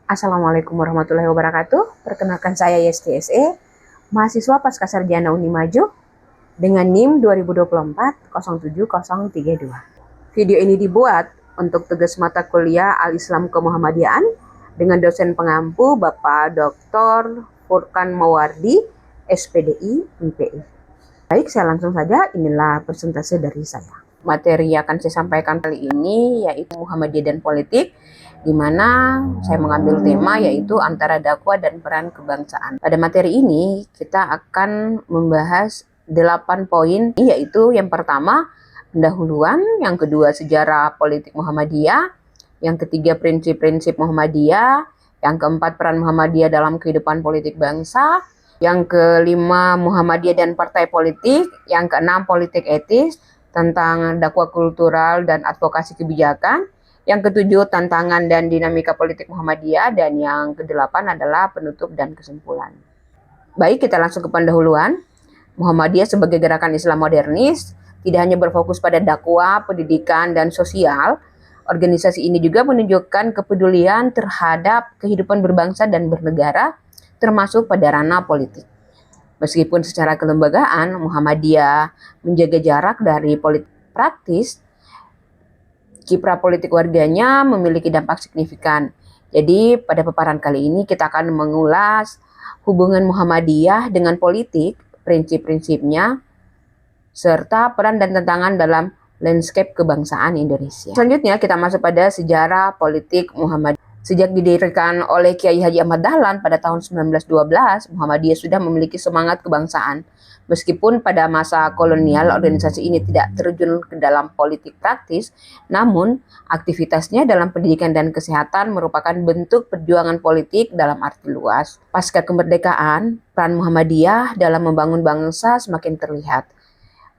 Assalamualaikum warahmatullahi wabarakatuh. Perkenalkan saya YSTSE, mahasiswa Pascasarjana Unimaju dengan NIM 2024-07032. Video ini dibuat untuk tugas mata kuliah Al-Islam Kemuhammadiyaan dengan dosen pengampu Bapak Dr. Furkan Mawardi, SPDI, MPI. Baik, saya langsung saja, inilah persentase dari saya. Materi yang akan saya sampaikan kali ini yaitu Muhammadiyah dan politik, di mana saya mengambil tema yaitu antara dakwah dan peran kebangsaan. Pada materi ini kita akan membahas 8 poin, yaitu yang pertama pendahuluan, yang kedua sejarah politik Muhammadiyah, yang ketiga prinsip-prinsip Muhammadiyah, yang keempat peran Muhammadiyah dalam kehidupan politik bangsa, yang kelima Muhammadiyah dan partai politik, yang keenam politik etis, tentang dakwah kultural dan advokasi kebijakan, yang ketujuh tantangan dan dinamika politik Muhammadiyah, dan yang kedelapan adalah penutup dan kesimpulan. Baik, kita langsung ke pendahuluan. Muhammadiyah sebagai gerakan Islam modernis tidak hanya berfokus pada dakwah, pendidikan, dan sosial. Organisasi ini juga menunjukkan kepedulian terhadap kehidupan berbangsa dan bernegara, termasuk pada ranah politik. Meskipun secara kelembagaan Muhammadiyah menjaga jarak dari politik praktis, kiprah politik warganya memiliki dampak signifikan. Jadi pada paparan kali ini kita akan mengulas hubungan Muhammadiyah dengan politik, prinsip-prinsipnya, serta peran dan tantangan dalam landscape kebangsaan Indonesia. Selanjutnya kita masuk pada sejarah politik Muhammadiyah. Sejak didirikan oleh Kiai Haji Ahmad Dahlan pada tahun 1912, Muhammadiyah sudah memiliki semangat kebangsaan. Meskipun pada masa kolonial organisasi ini tidak terjun ke dalam politik praktis, namun aktivitasnya dalam pendidikan dan kesehatan merupakan bentuk perjuangan politik dalam arti luas. Pasca kemerdekaan, peran Muhammadiyah dalam membangun bangsa semakin terlihat,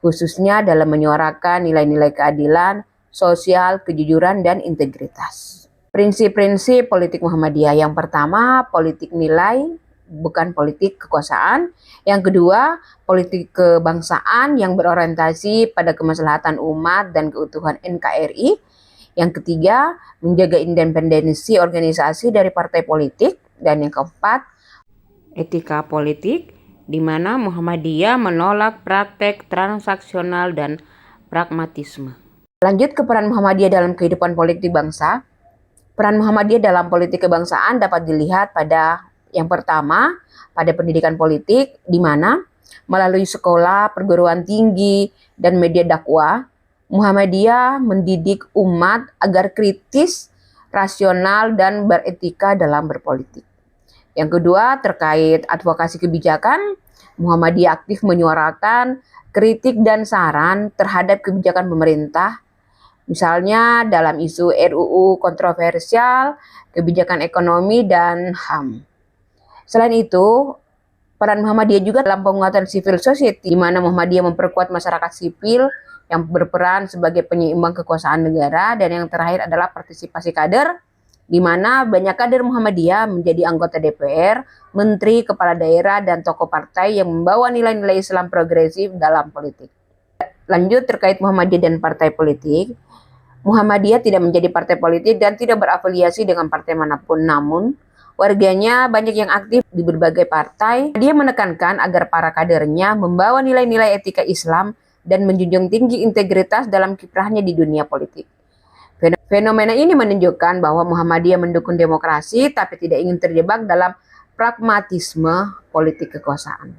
khususnya dalam menyuarakan nilai-nilai keadilan, sosial, kejujuran, dan integritas. Prinsip-prinsip politik Muhammadiyah. Yang pertama, politik nilai, bukan politik kekuasaan. Yang kedua, politik kebangsaan yang berorientasi pada kemaslahatan umat dan keutuhan NKRI. Yang ketiga, menjaga independensi organisasi dari partai politik. Dan yang keempat, etika politik, di mana Muhammadiyah menolak praktek transaksional dan pragmatisme. Lanjut ke peran Muhammadiyah dalam kehidupan politik bangsa. Peran Muhammadiyah dalam politik kebangsaan dapat dilihat pada yang pertama, pada pendidikan politik, di mana melalui sekolah, perguruan tinggi, dan media dakwah, Muhammadiyah mendidik umat agar kritis, rasional, dan beretika dalam berpolitik. Yang kedua, terkait advokasi kebijakan, Muhammadiyah aktif menyuarakan kritik dan saran terhadap kebijakan pemerintah, misalnya dalam isu RUU kontroversial, kebijakan ekonomi, dan HAM. Selain itu, peran Muhammadiyah juga dalam penguatan civil society, di mana Muhammadiyah memperkuat masyarakat sipil yang berperan sebagai penyeimbang kekuasaan negara. Dan yang terakhir adalah partisipasi kader, di mana banyak kader Muhammadiyah menjadi anggota DPR, menteri, kepala daerah, dan tokoh partai yang membawa nilai-nilai Islam progresif dalam politik. Lanjut terkait Muhammadiyah dan partai politik. Muhammadiyah tidak menjadi partai politik dan tidak berafiliasi dengan partai manapun, namun warganya banyak yang aktif di berbagai partai. Dia menekankan agar para kadernya membawa nilai-nilai etika Islam dan menjunjung tinggi integritas dalam kiprahnya di dunia politik. Fenomena ini menunjukkan bahwa Muhammadiyah mendukung demokrasi tapi tidak ingin terjebak dalam pragmatisme politik kekuasaan.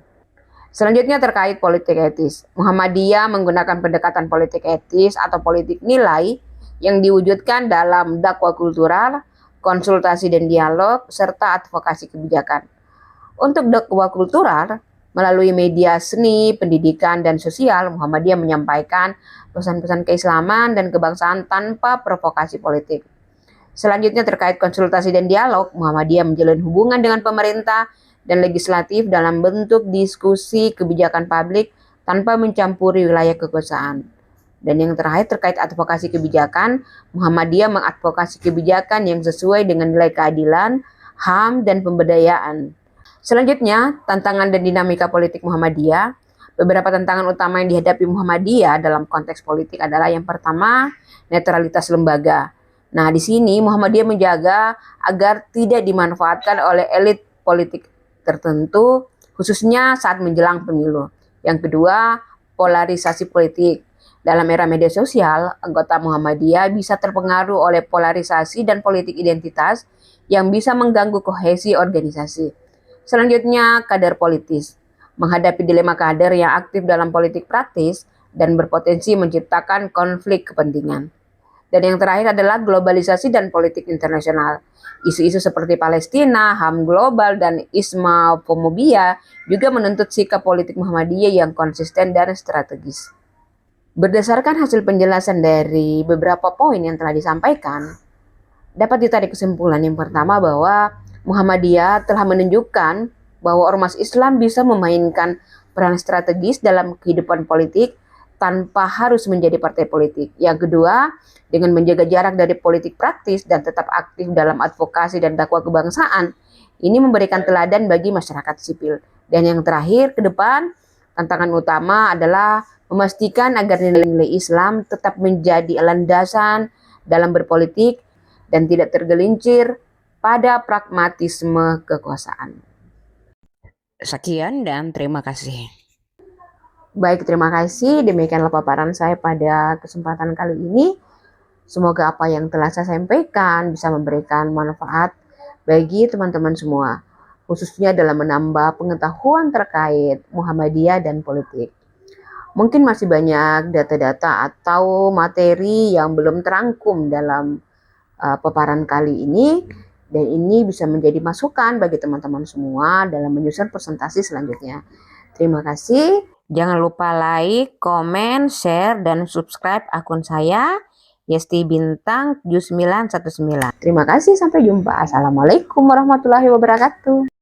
Selanjutnya terkait politik etis. Muhammadiyah menggunakan pendekatan politik etis atau politik nilai yang diwujudkan dalam dakwah kultural, konsultasi dan dialog, serta advokasi kebijakan. Untuk dakwah kultural, melalui media seni, pendidikan, dan sosial, Muhammadiyah menyampaikan pesan-pesan keislaman dan kebangsaan tanpa provokasi politik. Selanjutnya terkait konsultasi dan dialog, Muhammadiyah menjalin hubungan dengan pemerintah dan legislatif dalam bentuk diskusi kebijakan publik tanpa mencampuri wilayah kekuasaan. Dan yang terakhir terkait advokasi kebijakan, Muhammadiyah mengadvokasi kebijakan yang sesuai dengan nilai keadilan, HAM, dan pemberdayaan. Selanjutnya, tantangan dan dinamika politik Muhammadiyah. Beberapa tantangan utama yang dihadapi Muhammadiyah dalam konteks politik adalah yang pertama, netralitas lembaga. Nah, di sini Muhammadiyah menjaga agar tidak dimanfaatkan oleh elit politik tertentu, khususnya saat menjelang pemilu. Yang kedua, polarisasi politik. Dalam era media sosial, anggota Muhammadiyah bisa terpengaruh oleh polarisasi dan politik identitas yang bisa mengganggu kohesi organisasi. Selanjutnya, kader politis. Menghadapi dilema kader yang aktif dalam politik praktis dan berpotensi menciptakan konflik kepentingan. Dan yang terakhir adalah globalisasi dan politik internasional. Isu-isu seperti Palestina, HAM global, dan Islamofobia juga menuntut sikap politik Muhammadiyah yang konsisten dan strategis. Berdasarkan hasil penjelasan dari beberapa poin yang telah disampaikan, dapat ditarik kesimpulan yang pertama bahwa Muhammadiyah telah menunjukkan bahwa ormas Islam bisa memainkan peran strategis dalam kehidupan politik tanpa harus menjadi partai politik. Yang kedua, dengan menjaga jarak dari politik praktis dan tetap aktif dalam advokasi dan dakwah kebangsaan, ini memberikan teladan bagi masyarakat sipil. Dan yang terakhir, ke depan, tantangan utama adalah memastikan agar nilai-nilai Islam tetap menjadi landasan dalam berpolitik dan tidak tergelincir pada pragmatisme kekuasaan. Sekian dan terima kasih. Baik, terima kasih. Demikianlah paparan saya pada kesempatan kali ini. Semoga apa yang telah saya sampaikan bisa memberikan manfaat bagi teman-teman semua, khususnya dalam menambah pengetahuan terkait Muhammadiyah dan politik. Mungkin masih banyak data-data atau materi yang belum terangkum dalam paparan kali ini, dan ini bisa menjadi masukan bagi teman-teman semua dalam menyusun presentasi selanjutnya. Terima kasih. Jangan lupa like, komen, share, dan subscribe akun saya, Yesti Bintang 7919. Terima kasih, sampai jumpa. Assalamualaikum warahmatullahi wabarakatuh.